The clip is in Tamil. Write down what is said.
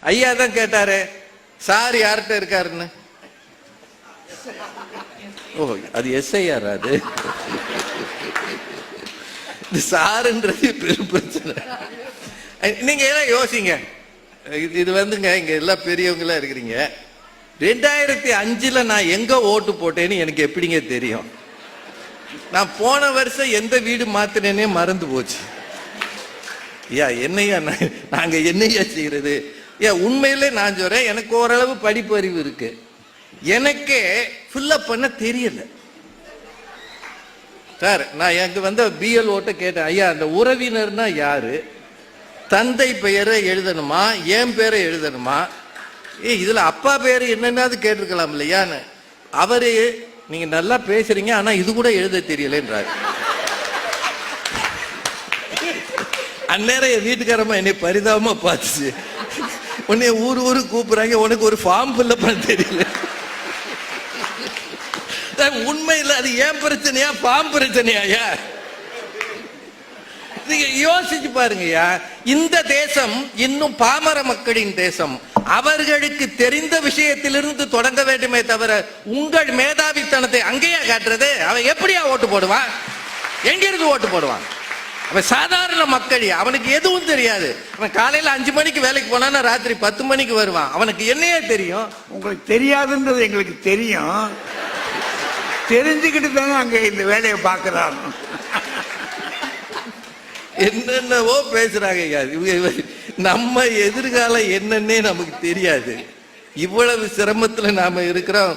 ஐயா தான் கேட்டாரு, சார் யார்கிட்ட இருக்காருன்னு. ஓ, அது எஸ்ஐஆர். அது சாருன்றது பெரும் பிரச்சனை. நீங்க எல்லாம் யோசிங்க. இது வந்துங்க, இங்க எல்லாம் பெரியவங்களா இருக்கிறீங்க. 2005 நான் எங்க ஓட்டு போட்டேன்னு எனக்கு எப்படிங்க தெரியும்? நான் போன வருஷம் எந்த வீடு மாத்தினேனே மறந்து போச்சு. என்னையா நாங்க என்னையா செய்யறது? உண்மையிலே நான் சொல்றேன், எனக்கு ஓரளவு படிப்பறிவு இருக்கு. எனக்கே ஃபில்லப் பண்ண தெரியல சார். நான் எனக்கு வந்த பிஎல் ஓட்ட கேட்டேன், ஐயா அந்த உறவினர்னா யாரு, தந்தை பெயரை எழுதணுமா, என் பேரை எழுதணுமா, இதுல அப்பா பேரு என்னன்னாவது கேட்டிருக்கலாம் இல்லையான்னு. அவரு, நீங்க நல்லா பேசுறீங்க ஆனா இது கூட எழுத தெரியலன்றாரு. அந்நேரம் என் வீட்டுக்காரமா என்னை பரிதாபமா பார்த்துச்சு. உன்னை ஊரு கூப்பிடுறாங்க, உனக்கு ஒரு ஃபார்ம் ஃபில்லப் பண்ண தெரியல. உண்மையில் அது ஏன் பிரச்சனையா, ஃபார்ம் பிரச்சனையா? நீங்க யோசிச்சு பாருங்கய்யா. இந்த தேசம் இன்னும் பாமர மக்களின் தேசம். அவர்களுக்கு தெரிந்த விஷயத்திலிருந்து தொடங்க வேண்டுமே தவிர உங்கள் மேதாவித்தனத்தை அங்கேயா காட்டுறது? அவன் எப்படியா ஓட்டு போடுவான்? எங்கிருந்து ஓட்டு போடுவான்? அவன் சாதாரண மக்கள், அவனுக்கு எதுவும் தெரியாது. அவன் காலையில 5 மணிக்கு வேலைக்கு போனான்னா ராத்திரி 10 மணிக்கு வருவான். அவனுக்கு என்னையே தெரியும்? உங்களுக்கு தெரியாதுன்றது எங்களுக்கு தெரியும். தெரிஞ்சுக்கிட்டு தானே அங்க இந்த வேலையை பார்க்கிறான். என்னென்னவோ பேசுறாங்க. நம்ம எதிர்காலம் என்னன்னே நமக்கு தெரியாது. இவ்வளவு சிரமத்துல நாம இருக்கிறோம்.